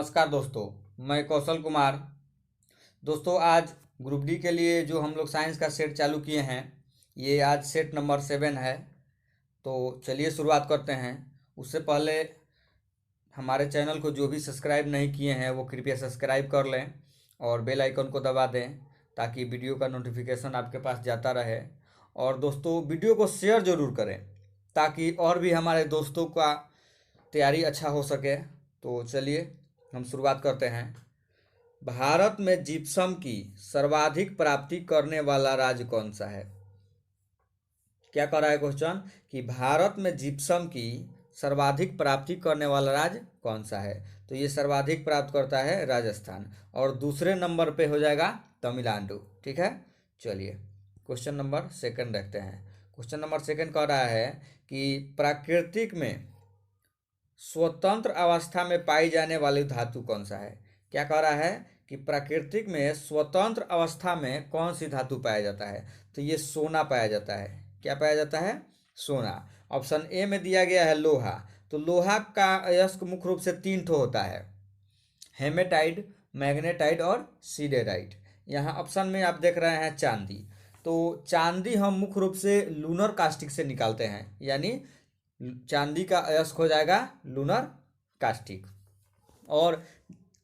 नमस्कार दोस्तों, मैं कौशल कुमार। दोस्तों आज ग्रुप डी के लिए जो हम लोग साइंस का सेट चालू किए हैं, ये आज सेट नंबर 7 है। तो चलिए शुरुआत करते हैं। उससे पहले हमारे चैनल को जो भी सब्सक्राइब नहीं किए हैं वो कृपया सब्सक्राइब कर लें और बेल आइकन को दबा दें ताकि वीडियो का नोटिफिकेशन आपके पास जाता रहे। और दोस्तों वीडियो को शेयर ज़रूर करें ताकि और भी हमारे दोस्तों का तैयारी अच्छा हो सके। तो चलिए हम शुरुआत करते हैं। भारत में जिप्सम की सर्वाधिक प्राप्ति करने वाला राज्य कौन सा है? क्या कर रहा है क्वेश्चन कि भारत में जिप्सम की सर्वाधिक प्राप्ति करने वाला राज्य कौन सा है? तो ये सर्वाधिक प्राप्त करता है राजस्थान और दूसरे नंबर पे हो जाएगा तमिलनाडु। ठीक है, चलिए क्वेश्चन नंबर 2 देखते हैं। क्वेश्चन नंबर 2 कह रहा है कि प्राकृतिक में स्वतंत्र अवस्था में पाई जाने वाली धातु कौन सा है? क्या कह रहा है कि प्राकृतिक में स्वतंत्र अवस्था में कौन सी धातु पाया जाता है? तो ये सोना पाया जाता है। क्या पाया जाता है? सोना। ऑप्शन ए में दिया गया है लोहा। तो लोहा का अयस्क मुख्य रूप से 3 ठो होता है, हेमेटाइट, मैग्नेटाइट और सिडेराइट। यहाँ ऑप्शन में आप देख रहे हैं चांदी। तो चांदी हम मुख्य रूप से लूनर कास्टिक से निकालते हैं, यानी चांदी का अयस्क हो जाएगा लूनर कास्टिक। और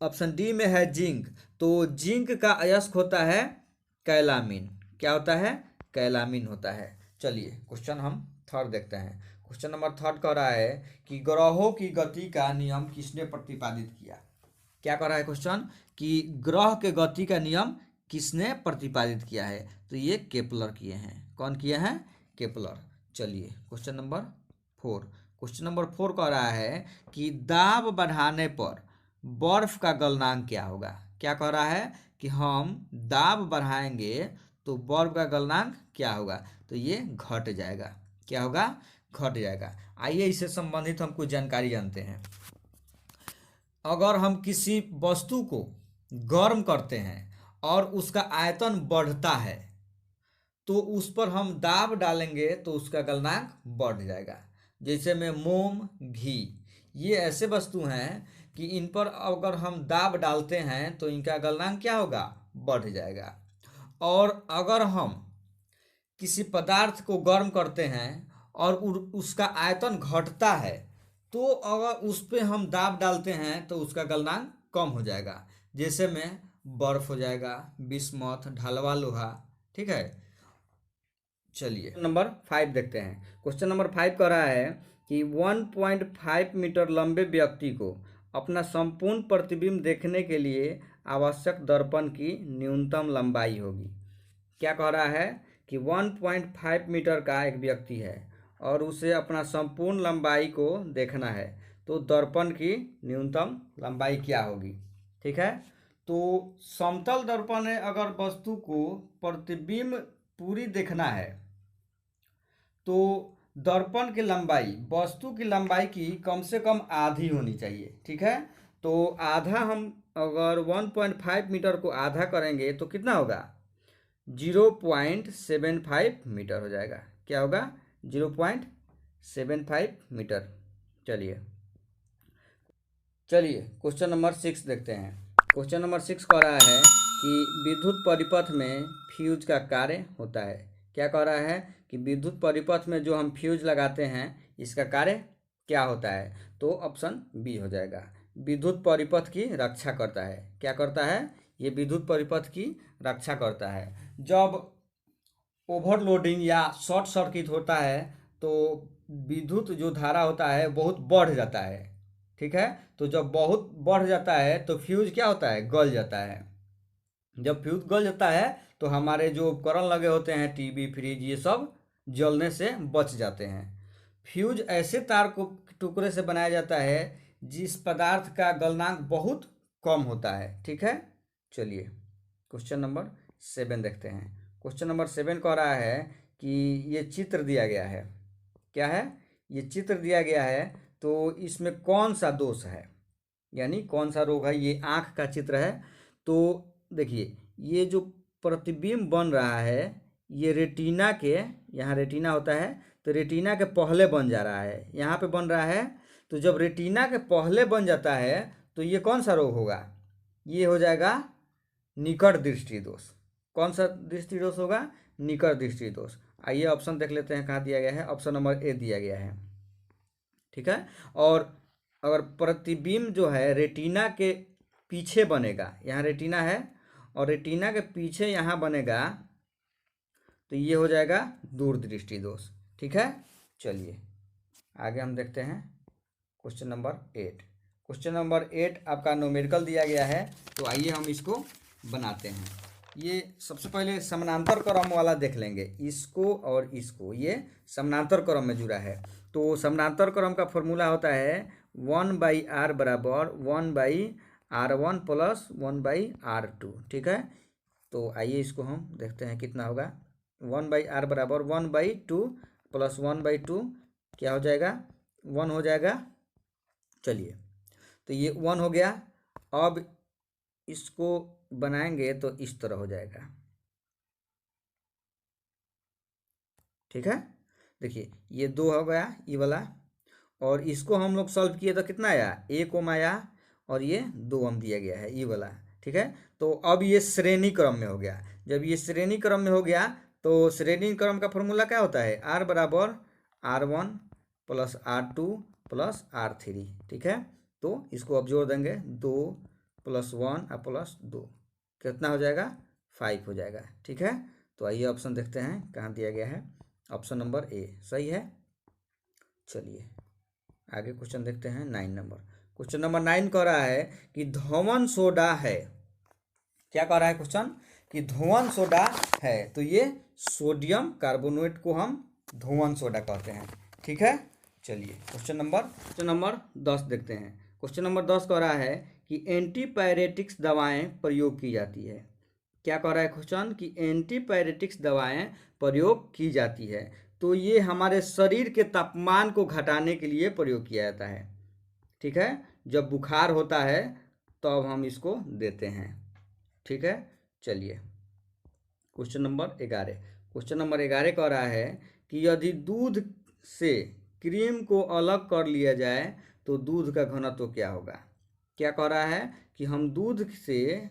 ऑप्शन डी में है जिंक। तो जिंक का अयस्क होता है कैलामिन। क्या होता है? कैलामिन होता है। चलिए क्वेश्चन हम 3 देखते हैं। क्वेश्चन नंबर 3 कह रहा है कि ग्रहों की गति का नियम किसने प्रतिपादित किया? क्या कह रहा है क्वेश्चन कि ग्रह के गति का नियम किसने प्रतिपादित किया है? तो ये केपलर किए हैं। कौन किए हैं? केपलर। चलिए क्वेश्चन नंबर 4। क्वेश्चन नंबर 4 कह रहा है कि दाब बढ़ाने पर बर्फ का गलनांक क्या होगा? क्या कह रहा है कि हम दाब बढ़ाएंगे तो बर्फ का गलनांक क्या होगा? तो ये घट जाएगा। क्या होगा? घट जाएगा। आइए इससे संबंधित हम कुछ जानकारी जानते हैं। अगर हम किसी वस्तु को गर्म करते हैं और उसका आयतन बढ़ता है तो उस पर हम दाब डालेंगे तो उसका गलनांक बढ़ जाएगा। जैसे में मोम, घी, ये ऐसे वस्तु हैं कि इन पर अगर हम दाब डालते हैं तो इनका गलनांक क्या होगा? बढ़ जाएगा। और अगर हम किसी पदार्थ को गर्म करते हैं और उसका आयतन घटता है तो अगर उस पर हम दाब डालते हैं तो उसका गलनांक कम हो जाएगा। जैसे में बर्फ हो जाएगा, बिस्मथ, ढलवा लोहा। ठीक है, चलिए नंबर 5 देखते हैं। क्वेश्चन नंबर 5 कह रहा है कि 1.5 मीटर लंबे व्यक्ति को अपना संपूर्ण प्रतिबिंब देखने के लिए आवश्यक दर्पण की न्यूनतम लंबाई होगी। क्या कह रहा है कि 1.5 मीटर का एक व्यक्ति है और उसे अपना संपूर्ण लंबाई को देखना है, तो दर्पण की न्यूनतम लंबाई क्या होगी? ठीक है, तो समतल दर्पण में अगर वस्तु को प्रतिबिंब पूरी देखना है तो दर्पण की लंबाई वस्तु की लंबाई की कम से कम आधी होनी चाहिए। ठीक है, तो आधा हम अगर 1.5 मीटर को आधा करेंगे तो कितना होगा? 0.75 मीटर हो जाएगा। क्या होगा? 0.75 मीटर। चलिए क्वेश्चन नंबर 6 देखते हैं। क्वेश्चन नंबर 6 कह रहा है कि विद्युत परिपथ में फ्यूज का कार्य होता है। क्या कह रहा है कि विद्युत परिपथ में जो हम फ्यूज लगाते हैं इसका कार्य क्या होता है? तो ऑप्शन बी हो जाएगा, विद्युत परिपथ की रक्षा करता है। क्या करता है? ये विद्युत परिपथ की रक्षा करता है। जब ओवरलोडिंग या शॉर्ट सर्किट होता है तो विद्युत जो धारा होता है बहुत बढ़ जाता है। ठीक है, तो जब बहुत बढ़ जाता है तो फ्यूज क्या होता है? गल जाता है। जब फ्यूज गल जाता है तो हमारे जो उपकरण लगे होते हैं, टीवी, फ्रिज, ये सब जलने से बच जाते हैं। फ्यूज ऐसे तार को टुकड़े से बनाया जाता है जिस पदार्थ का गलनांक बहुत कम होता है। ठीक है, चलिए क्वेश्चन नंबर 7 देखते हैं। क्वेश्चन नंबर 7 कह रहा है कि ये चित्र दिया गया है। क्या है? ये चित्र दिया गया है, तो इसमें कौन सा दोष है, यानी कौन सा रोग है? ये आँख का चित्र है। तो देखिए ये जो प्रतिबिंब बन रहा है ये रेटिना के, यहाँ रेटिना होता है तो रेटिना के पहले बन जा रहा है, यहाँ पे बन रहा है। तो जब रेटिना के पहले बन जाता है तो ये कौन सा रोग होगा? ये हो जाएगा निकट दृष्टि दोष। कौन सा दृष्टि दोष होगा? निकट दृष्टि दोष। आइए ऑप्शन देख लेते हैं कहाँ दिया गया है। ऑप्शन नंबर ए दिया गया है, ठीक है। और अगर प्रतिबिंब जो है रेटिना के पीछे बनेगा, यहाँ रेटिना है और रेटिना के पीछे यहाँ बनेगा, तो ये हो जाएगा दूरदृष्टि दोष, ठीक है। चलिए आगे हम देखते हैं क्वेश्चन नंबर 8। क्वेश्चन नंबर 8 आपका न्यूमेरिकल दिया गया है, तो आइए हम इसको बनाते हैं। ये सबसे पहले समानांतर क्रम वाला देख लेंगे, इसको और इसको, ये समानांतर क्रम में जुड़ा है। तो समानांतर क्रम का फॉर्मूला होता है 1/r बराबर 1/r1 प्लस 1/r2, ठीक है। तो आइए इसको हम देखते हैं कितना होगा। 1/r बराबर 1/2 प्लस 1/2 क्या हो जाएगा? 1 हो जाएगा। चलिए तो ये 1 हो गया। अब इसको बनाएंगे तो इस तरह हो जाएगा, ठीक है। देखिए ये 2 हो गया ये वाला, और इसको हम लोग सॉल्व किए तो कितना आया? 1 ओम आया, और ये 2 ओम दिया गया है ये वाला, ठीक है। तो अब ये श्रेणी क्रम में हो गया। जब ये श्रेणी क्रम में हो गया तो श्रेणी क्रम का फॉर्मूला क्या होता है? r बराबर r1 plus r2 plus r3, ठीक है। तो इसको अब जोड़ देंगे, 2 प्लस 1 और प्लस 2 कितना हो जाएगा? 5 हो जाएगा, ठीक है। तो आइए ऑप्शन देखते हैं कहाँ दिया गया है। ऑप्शन नंबर ए सही है। चलिए आगे क्वेश्चन देखते हैं 9 नंबर। क्वेश्चन नंबर 9 कह रहा है कि धोवन सोडा है। क्या कह रहा है क्वेश्चन? कि धोवन सोडा है, तो ये सोडियम कार्बोनेट को हम धोवन सोडा कहते हैं, ठीक है। चलिए क्वेश्चन नंबर 10 देखते हैं। क्वेश्चन नंबर 10 कह रहा है कि एंटीपायरेटिक्स दवाएं प्रयोग की जाती है। क्या कह रहा है क्वेश्चन? कि एंटीपायरेटिक्स दवाएं प्रयोग की जाती है, तो ये हमारे शरीर के तापमान को घटाने के लिए प्रयोग किया जाता है, ठीक है। जब बुखार होता है तो अब हम इसको देते हैं, ठीक है। चलिए क्वेश्चन नंबर 11। क्वेश्चन नंबर 11 कह रहा है कि यदि दूध से क्रीम को अलग कर लिया जाए तो दूध का घनत्व क्या होगा? क्या कह रहा है कि हम दूध से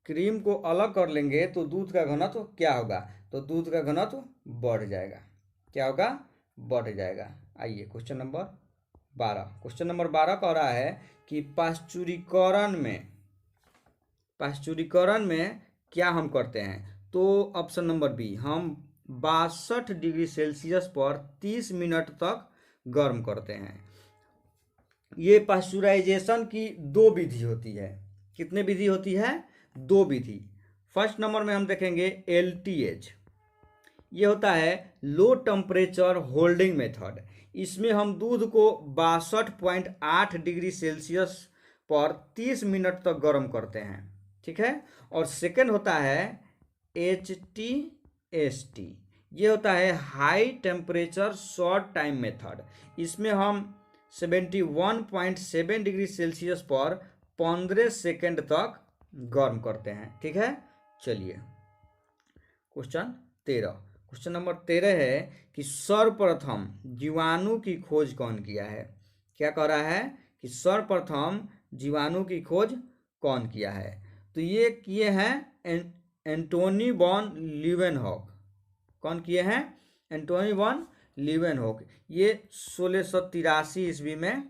क्रीम को अलग कर लेंगे तो दूध का घनत्व क्या होगा? तो दूध का घनत्व बढ़ जाएगा। क्या होगा? बढ़ जाएगा। आइए क्वेश्चन नंबर 12। क्वेश्चन नंबर 12 कह रहा है कि पाश्चुरीकरण में क्या हम करते हैं? तो ऑप्शन नंबर बी, हम 62 डिग्री सेल्सियस पर 30 मिनट तक गर्म करते हैं। ये पाश्चुराइजेशन की 2 विधि होती है। कितने विधि होती है? 2 विधि। फर्स्ट नंबर में हम देखेंगे LTH, ये होता है लो टेम्परेचर होल्डिंग मेथड। इसमें हम दूध को 62.8 डिग्री सेल्सियस पर 30 मिनट तक गर्म करते हैं, ठीक है। और सेकेंड होता है HTST, ये होता है high temperature short time method. इसमें हम 71.7 डिग्री सेल्सियस पर 15 सेकेंड तक गर्म करते हैं, ठीक है। चलिए क्वेश्चन 13। क्वेश्चन नंबर 13 है कि सर्वप्रथम जीवाणु की खोज कौन किया है? क्या कह रहा है कि सर्वप्रथम जीवाणु की खोज कौन किया है? तो ये किए हैं एंटोनी वॉन लीवेनहॉक। कौन किए हैं? Antony von Leeuwenhoek. ये 1683 ईस्वी में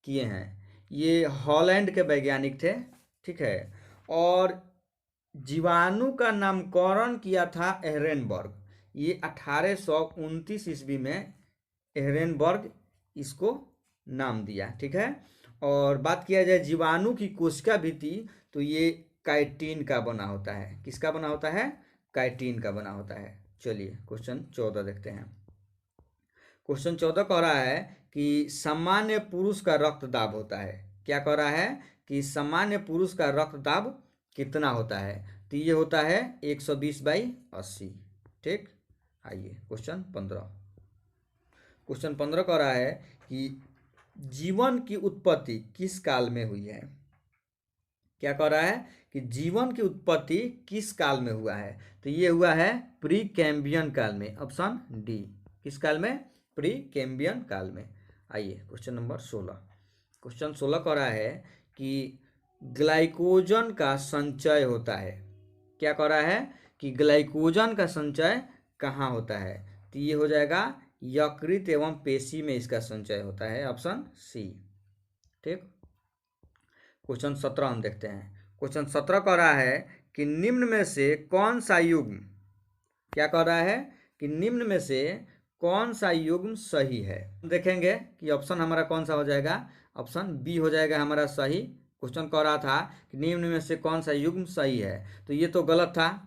किए हैं। ये हॉलैंड के वैज्ञानिक थे, ठीक है। और जीवाणु का नामकरण किया था एहरेनबर्ग। ये 1829 ईस्वी में एहरेनबर्ग इसको नाम दिया, ठीक है। और बात किया जाए जीवाणु की कोशिका भित्ति, तो ये काइटिन का बना होता है। किसका बना होता है? काइटिन का बना होता है। चलिए क्वेश्चन 14 देखते हैं। क्वेश्चन 14 कह रहा है कि सामान्य पुरुष का रक्तदाब होता है। क्या कह रहा है कि सामान्य पुरुष का रक्तदाब कितना होता है? तो ये होता है 120/80, ठीक। आइए क्वेश्चन 15। क्वेश्चन 15 कह रहा है कि जीवन की उत्पत्ति किस काल में हुई है? क्या कह रहा है कि जीवन की उत्पत्ति किस काल में हुआ है? तो ये हुआ है प्री कैम्बियन काल में। Option D. किस काल में? प्री कैम्बियन काल में। आइए क्वेश्चन नंबर 16। क्वेश्चन 16 कह रहा है कि ग्लाइकोजन का संचय होता है। क्या कर रहा है कि ग्लाइकोजन का संचय कहाँ होता है? तो ये हो जाएगा यकृत एवं पेशी में इसका संचय होता है, ऑप्शन सी। ठीक, क्वेश्चन 17 हम देखते हैं। क्वेश्चन 17 कह रहा है कि निम्न में से कौन सा युग्म, क्या कह रहा है कि निम्न में से कौन सा युग्म सही है? देखेंगे कि ऑप्शन हमारा कौन सा हो जाएगा, ऑप्शन बी हो जाएगा हमारा सही। क्वेश्चन कह रहा था कि निम्न में से कौन सा युग्म सही है, तो ये तो गलत था।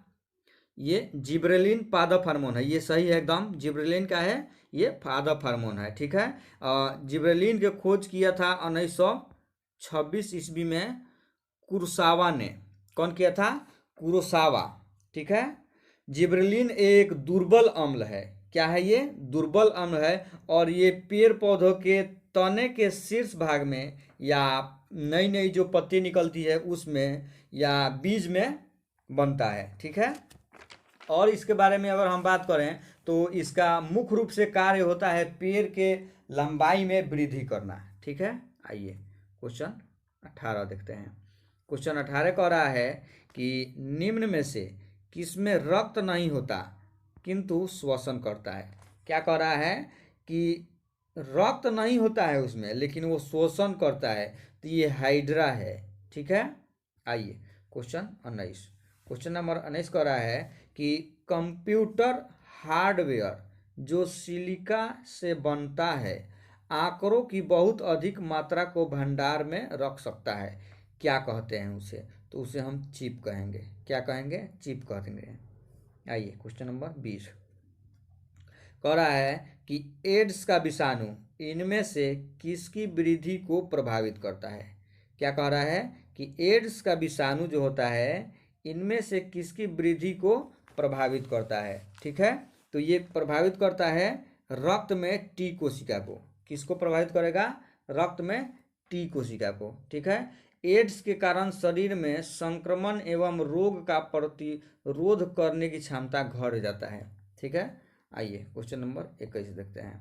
ये जिब्रेलिन पादप हार्मोन है, ये सही है एकदम। जिब्रेलिन का है, ये पादप हार्मोन है। ठीक है, जिब्रेलिन के खोज किया था 1926 ईस्वी में कुरोसावा ने। कौन किया था? कुरोसावा। ठीक है, जिब्रेलिन एक दुर्बल अम्ल है। क्या है ये? दुर्बल अम्ल है, और ये पेड़ पौधों के तने के शीर्ष भाग में या नई नई जो पत्ती निकलती है उसमें या बीज में बनता है। ठीक है, और इसके बारे में अगर हम बात करें तो इसका मुख्य रूप से कार्य होता है पेड़ के लंबाई में वृद्धि करना। ठीक है, आइए क्वेश्चन 18 देखते हैं। क्वेश्चन 18 कह रहा है कि निम्न में से किसमें रक्त नहीं होता किंतु श्वसन करता है? क्या कह रहा है कि रक्त नहीं होता है उसमें लेकिन वो श्वसन करता है, तो ये हाइड्रा है। ठीक है, आइए क्वेश्चन 19। क्वेश्चन नंबर 19 कह रहा है कि कंप्यूटर हार्डवेयर जो सिलिका से बनता है आंकड़ों की बहुत अधिक मात्रा को भंडार में रख सकता है, क्या कहते हैं उसे? तो उसे हम चिप कहेंगे। क्या कहेंगे? चिप कहेंगे। आइए क्वेश्चन नंबर 20 कह रहा है कि एड्स का विषाणु इनमें से किसकी वृद्धि को प्रभावित करता है? क्या कह रहा है कि एड्स का विषाणु जो होता है इनमें से किसकी वृद्धि को प्रभावित करता है? ठीक है, तो ये प्रभावित करता है रक्त में टी कोशिका को। किसको प्रभावित करेगा? रक्त में टी कोशिका को। ठीक है, एड्स के कारण शरीर में संक्रमण एवं रोग का प्रतिरोध करने की क्षमता घट जाता है। ठीक है, आइए क्वेश्चन नंबर 21 देखते हैं।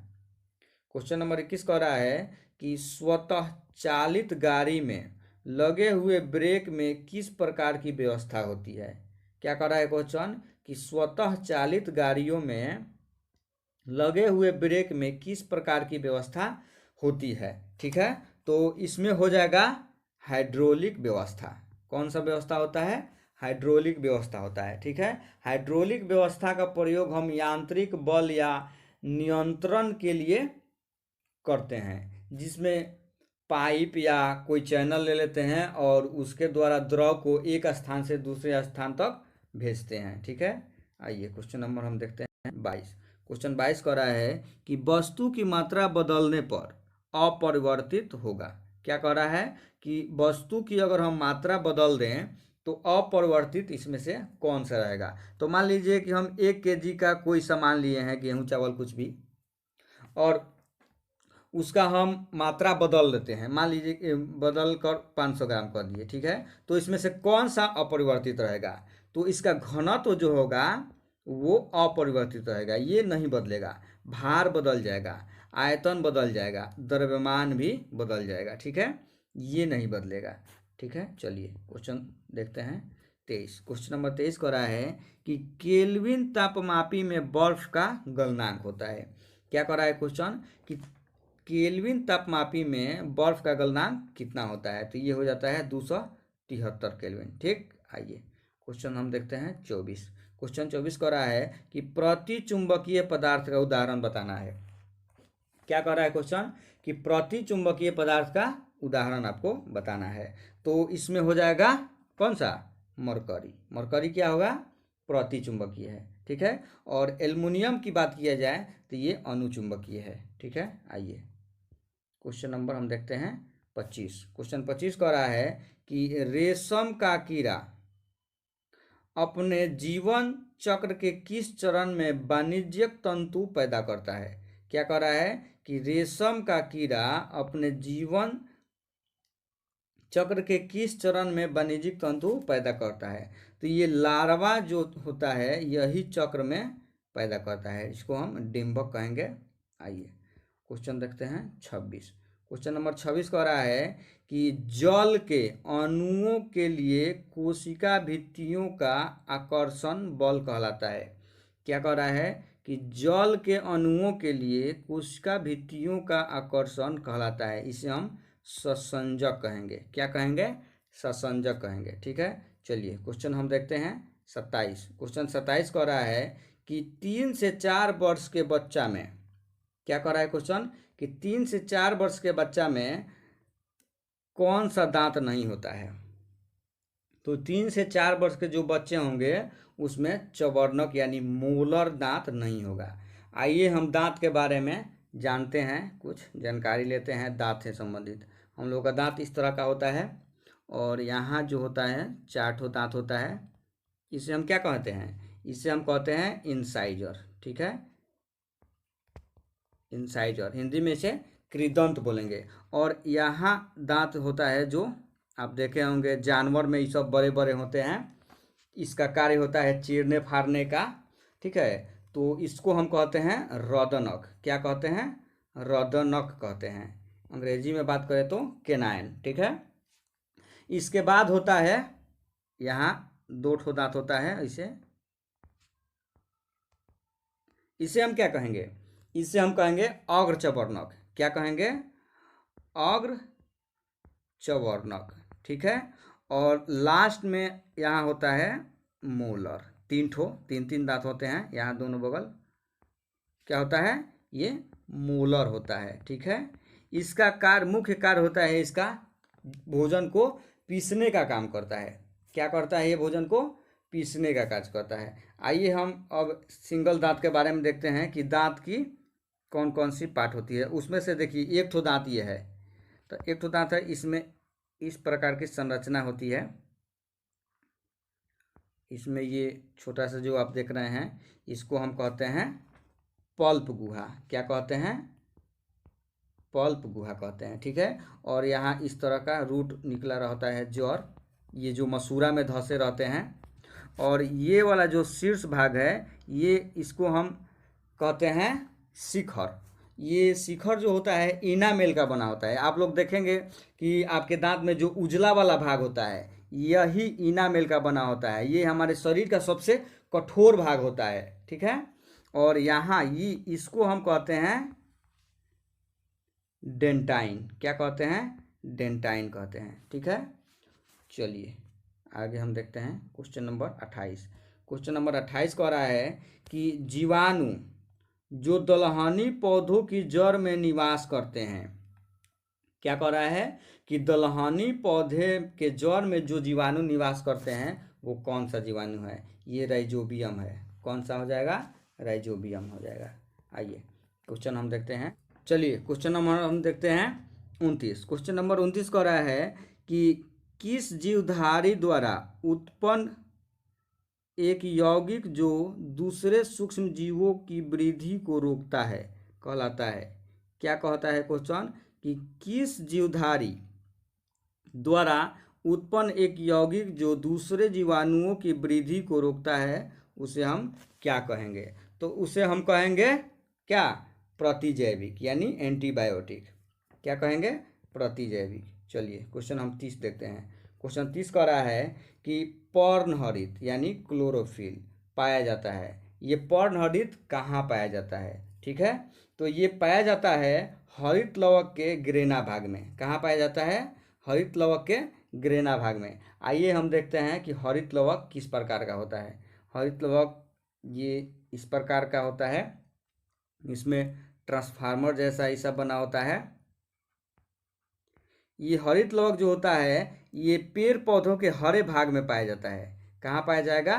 क्वेश्चन नंबर 21 कह रहा है कि स्वतः चालित गाड़ी में लगे हुए ब्रेक में किस प्रकार की व्यवस्था होती है? क्या कह रहा है क्वेश्चन कि स्वतः चालित गाड़ियों में लगे हुए ब्रेक में किस प्रकार की व्यवस्था होती है? ठीक है, तो इसमें हो जाएगा हाइड्रोलिक व्यवस्था। कौन सा व्यवस्था होता है? हाइड्रोलिक व्यवस्था होता है। ठीक है, हाइड्रोलिक व्यवस्था का प्रयोग हम यांत्रिक बल या नियंत्रण के लिए करते हैं, जिसमें पाइप या कोई चैनल ले लेते हैं और उसके द्वारा द्रव को एक स्थान से दूसरे स्थान तक भेजते हैं। ठीक है, आइए क्वेश्चन नंबर हम देखते हैं 22। क्वेश्चन 22 कह रहा है कि वस्तु की मात्रा बदलने पर अपरिवर्तित होगा। क्या कह रहा है कि वस्तु की अगर हम मात्रा बदल दें तो अपरिवर्तित इसमें से कौन सा रहेगा? तो मान लीजिए कि हम 1 kg का कोई सामान लिए हैं, गेहूं चावल कुछ भी, और उसका हम मात्रा बदल देते हैं, मान लीजिए बदल कर 500 ग्राम कर दिए। ठीक है, तो इसमें से कौन सा अपरिवर्तित रहेगा? तो इसका घनत्व जो होगा वो अपरिवर्तित रहेगा, ये नहीं बदलेगा। भार बदल जाएगा, आयतन बदल जाएगा, द्रव्यमान भी बदल जाएगा। ठीक है, ये नहीं बदलेगा। ठीक है, चलिए क्वेश्चन देखते हैं 23। क्वेश्चन नंबर 23 कह रहा है कि केल्विन तापमापी में बर्फ का गलनांक होता है। क्या कह रहा है क्वेश्चन कि केल्विन तापमापी में बर्फ का गलनांक कितना होता है? तो ये हो जाता है 273 केल्विन। ठीक, आइए क्वेश्चन हम देखते हैं 24। क्वेश्चन 24 कह रहा है कि प्रतिचुंबकीय पदार्थ का उदाहरण बताना है। क्या कह रहा है क्वेश्चन कि प्रतिचुंबकीय पदार्थ का उदाहरण आपको बताना है। तो इसमें हो जाएगा कौन सा? मरकरी। मरकरी क्या होगा? प्रतिचुंबकीय है। ठीक है, और एल्युमिनियम की बात किया जाए तो ये अनुचुंबकीय है। ठीक है, आइए क्वेश्चन नंबर हम देखते हैं 25। क्वेश्चन 25 कह रहा है कि रेशम का कीड़ा अपने जीवन चक्र के किस चरण में वाणिज्यिक तंतु पैदा करता है? क्या कह रहा है कि रेशम का कीड़ा अपने जीवन चक्र के किस चरण में वाणिज्यिक तंतु पैदा करता है? तो ये लार्वा जो होता है यही चक्र में पैदा करता है, इसको हम डिंबक कहेंगे। आइए क्वेश्चन देखते हैं 26। क्वेश्चन नंबर 26 कह रहा है कि जल के अणुओं के लिए कोशिका भित्तियों का आकर्षण बल कहलाता है। क्या कह रहा है कि जल के अणुओं के लिए कोशिका भित्तियों का आकर्षण कहलाता है। इसे हम ससंजक कहेंगे। क्या कहेंगे? ससंजक कहेंगे। ठीक है, चलिए क्वेश्चन हम देखते हैं 27। क्वेश्चन 27 कह रहा है कि 3 से 4 वर्ष के बच्चा में, क्या कह रहा है क्वेश्चन कि 3 से 4 वर्ष के बच्चा में कौन सा दांत नहीं होता है। तो 3 से 4 वर्ष के जो बच्चे होंगे उसमें चवर्णक यानी मोलर दांत नहीं होगा। आइए हम दांत के बारे में जानते हैं, कुछ जानकारी लेते हैं दांत से संबंधित। हम लोग का दांत इस तरह का होता है और यहाँ जो होता है 4 ठो दांत होता है। इसे हम क्या कहते हैं? इसे हम कहते हैं इंसाइजर। ठीक है, इंसाइजर, हिंदी में इसे कृदंत बोलेंगे। और यहाँ दांत होता है जो आप देखे होंगे जानवर में, ये सब बड़े बड़े होते हैं। इसका कार्य होता है चीरने फाड़ने का। ठीक है, तो इसको हम कहते हैं रोदनक। क्या कहते हैं? रोदनक कहते हैं। अंग्रेजी में बात करें तो केनाइन। ठीक है, इसके बाद होता है यहाँ 2 ठो दांत होता है। इसे हम क्या कहेंगे? इसे हम कहेंगे अग्र चवर्णक। क्या कहेंगे? अग्र चवर्णक। ठीक है, और लास्ट में यहाँ होता है मोलर। 3 दांत होते हैं यहाँ दोनों बगल। क्या होता है? ये मोलर होता है। ठीक है, इसका कार्य, मुख्य कार्य होता है इसका भोजन को पीसने का काम करता है। क्या करता है? ये भोजन को पीसने का कार्य करता है। आइए हम अब सिंगल दांत के बारे में देखते हैं कि दांत की कौन कौन सी पार्ट होती है। उसमें से देखिए 1 ठो दांत ये है, तो 1 ठो दांत है, इसमें इस प्रकार की संरचना होती है। इसमें ये छोटा सा जो आप देख रहे हैं इसको हम कहते हैं पल्प गुहा। क्या कहते हैं? पल्प गुहा कहते हैं। ठीक है, और यहाँ इस तरह का रूट निकला रहता है जड़, ये जो मसूड़ा में धंसे रहते हैं। और ये वाला जो शीर्ष भाग है ये, इसको हम कहते हैं शिखर। ये शिखर जो होता है इनामेल का बना होता है। आप लोग देखेंगे कि आपके दांत में जो उजला वाला भाग होता है यही इनामेल का बना होता है। ये हमारे शरीर का सबसे कठोर भाग होता है। ठीक है, और यहाँ ये, इसको हम कहते हैं डेंटाइन। क्या कहते हैं? डेंटाइन कहते हैं। ठीक है, चलिए आगे हम देखते हैं क्वेश्चन नंबर 28। क्वेश्चन नंबर 28 कह रहा है कि जीवाणु जो दलहनी पौधों की जड़ में निवास करते हैं। क्या कह रहा है कि दलहनी पौधे के जड़ में जो जीवाणु निवास करते हैं वो कौन सा जीवाणु है? ये राइजोबियम है। कौन सा हो जाएगा? राइजोबियम हो जाएगा। आइए क्वेश्चन हम देखते हैं। चलिए क्वेश्चन नंबर हम देखते हैं 29। क्वेश्चन नंबर 29 कह रहा है कि किस जीवधारी द्वारा उत्पन्न एक यौगिक जो दूसरे सूक्ष्म जीवों की वृद्धि को रोकता है कहलाता है। क्या कहता है क्वेश्चन कि किस जीवधारी द्वारा उत्पन्न एक यौगिक जो दूसरे जीवाणुओं की वृद्धि को रोकता है उसे हम क्या कहेंगे? तो उसे हम कहेंगे क्या? प्रतिजैविक यानी एंटीबायोटिक। क्या कहेंगे? प्रतिजैविक। चलिए क्वेश्चन हम 30 देखते हैं। क्वेश्चन 30 कह रहा है कि पर्णहरित यानी क्लोरोफिल पाया जाता है। ये पर्णहरित कहाँ पाया जाता है? ठीक है, तो ये पाया जाता है हरित लवक के ग्रेना भाग में। कहाँ पाया जाता है? हरित लवक के ग्रेना भाग में। आइए हम देखते हैं कि हरित लवक किस प्रकार का होता है। हरित लवक ये इस प्रकार का होता है, इसमें ट्रांसफार्मर जैसा ये सब बना होता है। ये हरित लवक जो होता है ये पेड़ पौधों के हरे भाग में पाया जाता है। कहाँ पाया जाएगा?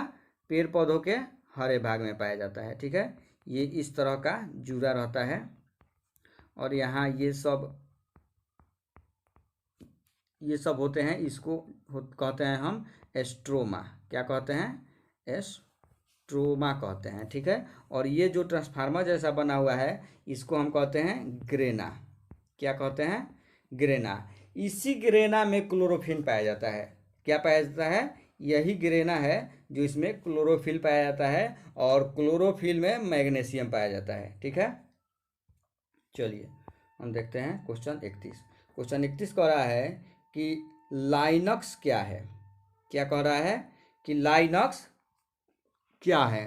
पेड़ पौधों के हरे भाग में पाया जाता है। ठीक है, ये इस तरह का जुड़ा रहता है और यहाँ ये सब होते हैं। इसको कहते हैं हम एस्ट्रोमा। क्या कहते हैं? एस्ट्रोमा कहते हैं। ठीक है, और ये जो ट्रांसफार्मर जैसा बना हुआ है इसको हम कहते हैं ग्रेना। क्या कहते हैं? ग्रेना। इसी ग्रेना में क्लोरोफिल पाया जाता है। क्या पाया जाता है? यही ग्रेना है जो इसमें क्लोरोफिल पाया जाता है और क्लोरोफिल में मैग्नीशियम पाया जाता है। ठीक है, चलिए हम देखते हैं क्वेश्चन 31। क्वेश्चन 31 कह रहा है कि लाइनक्स क्या है। क्या कह रहा है कि लाइनक्स क्या है।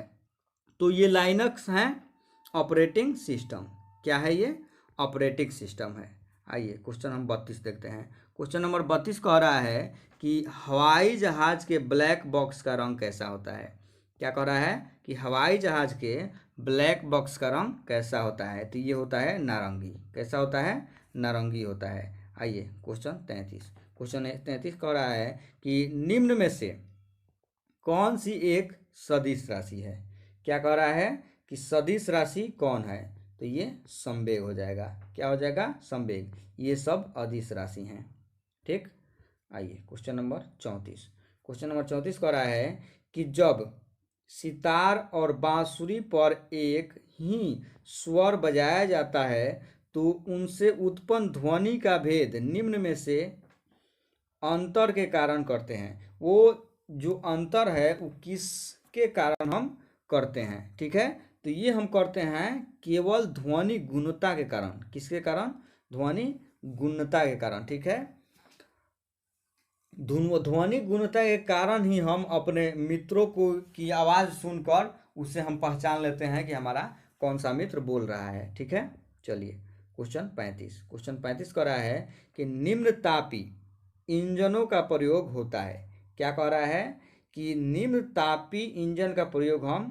तो ये लाइनक्स है ऑपरेटिंग सिस्टम। क्या है ये? ऑपरेटिंग सिस्टम है। आइए क्वेश्चन नंबर 32 देखते हैं। क्वेश्चन नंबर 32 कह रहा है कि हवाई जहाज के ब्लैक बॉक्स का रंग कैसा होता है। क्या कह रहा है कि हवाई जहाज के ब्लैक बॉक्स का रंग कैसा होता है। तो ये होता है नारंगी। कैसा होता है? नारंगी होता है। आइए क्वेश्चन 33। क्वेश्चन 33 कह रहा है कि निम्न में से कौन सी एक सदिश राशि है। क्या कह रहा है कि सदिश राशि कौन है। तो ये संवेग हो जाएगा। क्या हो जाएगा? संवेग। ये सब अदिश राशि हैं। ठीक। आइए क्वेश्चन नंबर 34। क्वेश्चन नंबर 34 कह रहा है कि जब सितार और बांसुरी पर एक ही स्वर बजाया जाता है तो उनसे उत्पन्न ध्वनि का भेद निम्न में से अंतर के कारण करते हैं। वो जो अंतर है वो किसके कारण हम करते हैं। ठीक है। तो ये हम करते हैं केवल ध्वनि गुणता के कारण। किसके कारण? ध्वनि गुणता के कारण। ठीक है। ध्वनि गुणता के कारण ही हम अपने मित्रों को की आवाज़ सुनकर उससे हम पहचान लेते हैं कि हमारा कौन सा मित्र बोल रहा है। ठीक है। चलिए क्वेश्चन 35। क्वेश्चन 35 कह रहा है कि निम्न तापी इंजनों का प्रयोग होता है। क्या कह रहा है कि निम्न तापी इंजन का प्रयोग हम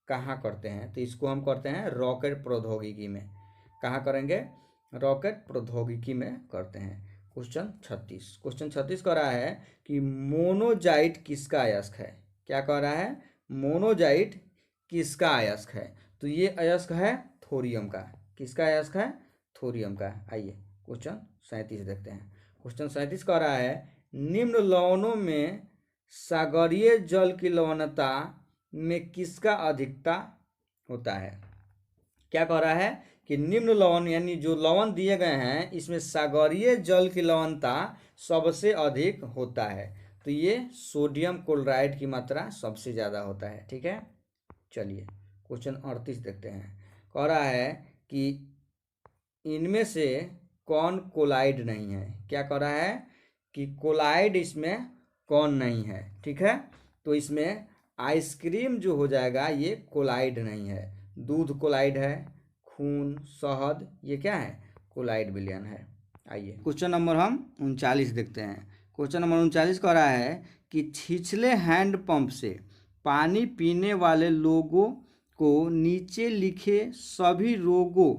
कहाँ करते हैं। तो इसको हम करते हैं रॉकेट प्रौद्योगिकी में। कहाँ करेंगे? रॉकेट प्रौद्योगिकी में करते हैं। क्वेश्चन 36। क्वेश्चन 36 कह रहा है कि मोनोजाइट किसका अयस्क है। क्या कह रहा है? मोनोजाइट किसका अयस्क है। तो ये अयस्क है थोरियम का। किसका अयस्क है? थोरियम का। आइए क्वेश्चन 37 देखते हैं। क्वेश्चन 37 कह रहा है निम्न लवणों में सागरीय जल की लवणता में किसका अधिकता होता है। क्या कह रहा है कि निम्न लवण यानी जो लवण दिए गए हैं इसमें सागरीय जल की लवणता सबसे अधिक होता है। तो ये सोडियम क्लोराइड की मात्रा सबसे ज़्यादा होता है। ठीक है। चलिए क्वेश्चन 38 देखते हैं। कह रहा है कि इनमें से कौन कोलाइड नहीं है। क्या कह रहा है कि कोलाइड इसमें कौन नहीं है। ठीक है। तो इसमें आइसक्रीम जो हो जाएगा ये कोलाइड नहीं है। दूध कोलाइड है, खून, शहद, ये क्या है? कोलाइड विलयन है। आइए क्वेश्चन नंबर हम 39 देखते हैं। क्वेश्चन नंबर 39 कह रहा है कि छिछले हैंडपंप से पानी पीने वाले लोगों को नीचे लिखे सभी रोगों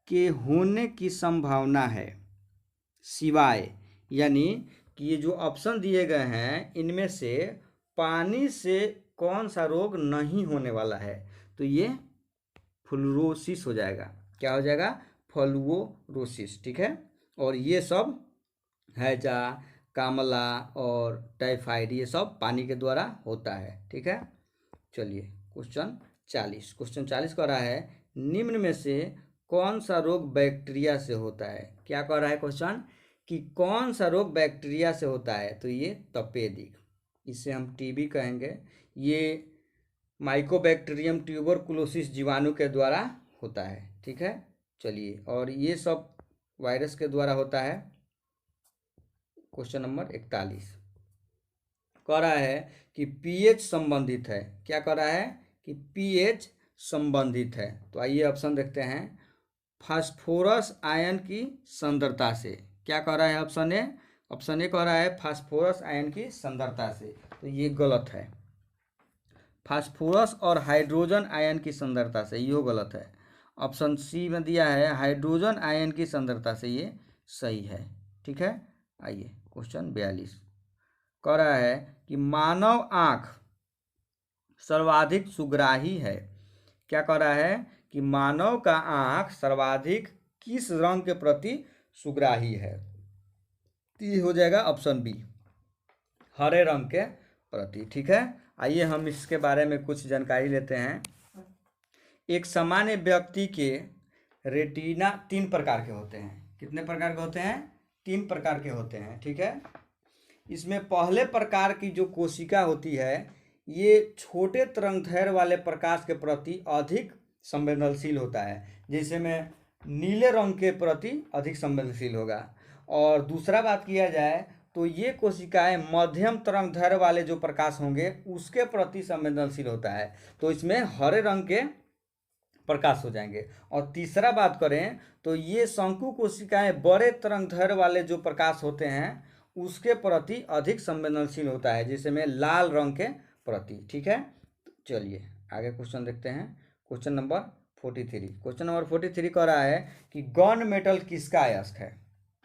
के होने की संभावना है सिवाय, यानी कि ये जो ऑप्शन दिए गए हैं इनमें से पानी से कौन सा रोग नहीं होने वाला है। तो ये फ्लूरोसिस हो जाएगा। क्या हो जाएगा? फ्लूरोसिस। ठीक है। और ये सब हैजा, कामला और टाइफाइड ये सब पानी के द्वारा होता है। ठीक है। चलिए क्वेश्चन 40। क्वेश्चन 40 कह रहा है निम्न में से कौन सा रोग बैक्टीरिया से होता है। क्या कह रहा है क्वेश्चन कि कौन सा रोग बैक्टीरिया से होता है। तो ये तपेदिक, इसे हम टीबी कहेंगे। ये माइकोबैक्टीरियम ट्यूबरकुलोसिस जीवाणु के द्वारा होता है। ठीक है। चलिए और ये सब वायरस के द्वारा होता है। क्वेश्चन नंबर 41 कह रहा है कि पीएच संबंधित है। क्या कह रहा है कि पीएच संबंधित है। तो आइए ऑप्शन देखते हैं। फास्फोरस आयन की सांद्रता से। क्या कह रहा है ऑप्शन ए? ऑप्शन ए कह रहा है फास्फोरस आयन की सांद्रता से। तो ये गलत है। फास्फोरस और हाइड्रोजन आयन की सांद्रता से, ये गलत है। ऑप्शन सी में दिया है हाइड्रोजन आयन की सांद्रता से, ये सही है। ठीक है। आइए क्वेश्चन 42 कह रहा है कि मानव आँख सर्वाधिक सुग्राही है। क्या कह रहा है कि मानव का आँख सर्वाधिक किस रंग के प्रति सुग्राही है। ये हो जाएगा ऑप्शन बी, हरे रंग के प्रति। ठीक है। आइए हम इसके बारे में कुछ जानकारी लेते हैं। एक सामान्य व्यक्ति के रेटिना 3 प्रकार के होते हैं। कितने प्रकार के होते हैं? 3 प्रकार के होते हैं। ठीक है। इसमें पहले प्रकार की जो कोशिका होती है ये छोटे तरंगदैर्घ्य वाले प्रकाश के प्रति अधिक संवेदनशील होता है। जैसे में नीले रंग के प्रति अधिक संवेदनशील होगा। और दूसरा बात किया जाए तो ये कोशिकाएं मध्यम तरंग दैर्घ्य वाले जो प्रकाश होंगे उसके प्रति संवेदनशील होता है, तो इसमें हरे रंग के प्रकाश हो जाएंगे। और तीसरा बात करें तो ये शंकु कोशिकाएं बड़े तरंग दैर्घ्य वाले जो प्रकाश होते हैं उसके प्रति अधिक संवेदनशील होता है, जिसे में लाल रंग के प्रति। ठीक है, चलिए आगे क्वेश्चन देखते हैं। Question number 43। क्वेश्चन नंबर 43 कह रहा है कि गन मेटल किसका अयस्क है।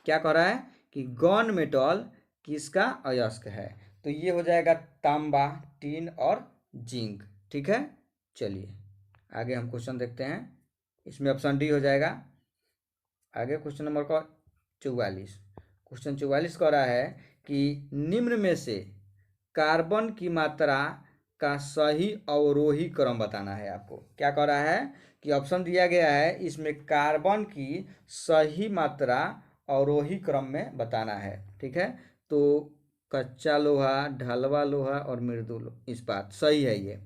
क्या कह रहा है कि गन मेटल किसका अयस्क है, तो ये हो जाएगा तांबा, टीन और जिंक। ठीक है, चलिए आगे हम क्वेश्चन देखते हैं। इसमें ऑप्शन डी हो जाएगा। आगे क्वेश्चन नंबर 44। क्वेश्चन 44 कह रहा है कि निम्न में से कार्बन की मात्रा का सही अवरोही क्रम बताना है आपको। क्या कह रहा है कि ऑप्शन दिया गया है, इसमें कार्बन की सही मात्रा अवरोही क्रम में बताना है। ठीक है, तो कच्चा लोहा, ढलवा लोहा और मृदु इस्पात सही है। ये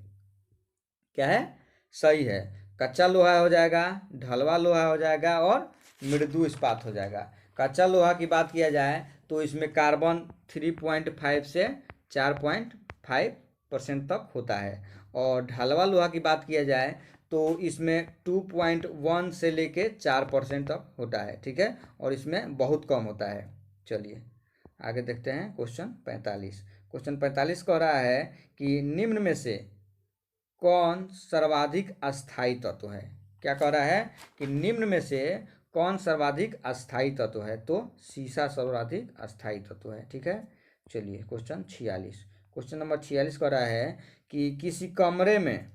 क्या है, सही है। कच्चा लोहा हो जाएगा, ढलवा लोहा हो जाएगा और मृदु इस्पात हो जाएगा। कच्चा लोहा की बात किया जाए तो इसमें कार्बन 3.5 से 4.5% तक होता है। और ढलवा लोहा की बात किया जाए तो इसमें 2.1 से लेके 4% तक होता है। ठीक है, और इसमें बहुत कम होता है। चलिए आगे देखते हैं क्वेश्चन 45। क्वेश्चन 45 कह रहा है कि निम्न में से कौन सर्वाधिक अस्थायी तत्व है। क्या कह रहा है कि निम्न में से कौन सर्वाधिक अस्थायी तत्व है, तो सीसा सर्वाधिक अस्थायी तत्व है। ठीक है, चलिए क्वेश्चन 46। क्वेश्चन नंबर 46 कह रहा है कि किसी कमरे में,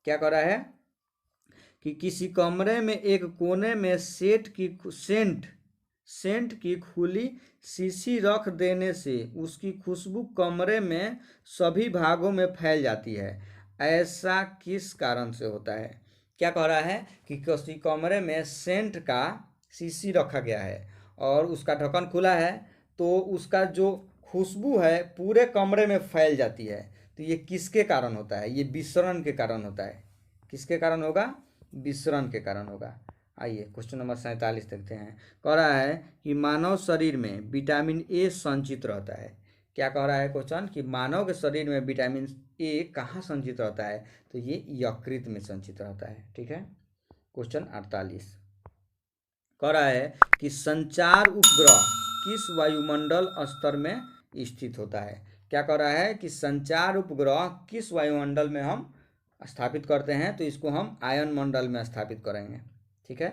क्या कह रहा है कि किसी कमरे में एक कोने में सेंट की खुली शीशी रख देने से उसकी खुशबू कमरे में सभी भागों में फैल जाती है। ऐसा किस कारण से होता है। क्या कह रहा है कि किसी कमरे में सेंट का शीशी रखा गया है और उसका ढक्कन खुला है, तो उसका जो खुशबू है पूरे कमरे में फैल जाती है। तो ये किसके कारण होता है, ये विसरण के कारण होता है। किसके कारण होगा, विसरण के कारण होगा। आइए क्वेश्चन नंबर 47 देखते हैं। कह रहा है कि मानव शरीर में विटामिन ए संचित रहता है। क्या कह रहा है क्वेश्चन कि मानव के शरीर में विटामिन ए कहाँ संचित रहता है, तो ये यकृत में संचित रहता है। ठीक है, क्वेश्चन 48 कह रहा है कि संचार उपग्रह किस वायुमंडल स्तर में स्थित होता है। क्या कह रहा है कि संचार उपग्रह किस वायुमंडल में हम स्थापित करते हैं, तो इसको हम आयन मंडल में स्थापित करेंगे। ठीक है,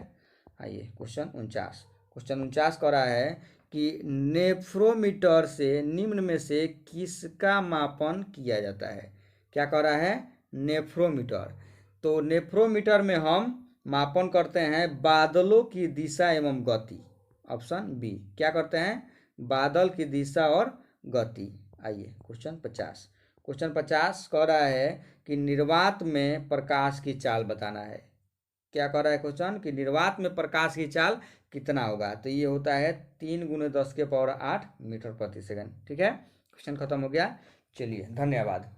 आइए क्वेश्चन 49। क्वेश्चन 49 कह रहा है कि नेफ्रोमीटर से निम्न में से किसका मापन किया जाता है। क्या कह रहा है, नेफ्रोमीटर। तो नेफ्रोमीटर में हम मापन करते हैं बादलों की दिशा एवं गति। Option B. क्या करते हैं, बादल की दिशा और गति। आइए क्वेश्चन 50। क्वेश्चन 50 कह रहा है कि निर्वात में प्रकाश की चाल बताना है। क्या कह रहा है क्वेश्चन कि निर्वात में प्रकाश की चाल कितना होगा, तो ये होता है 3 × 10⁸ मीटर प्रति सेकंड। ठीक है, क्वेश्चन खत्म हो गया। चलिए धन्यवाद।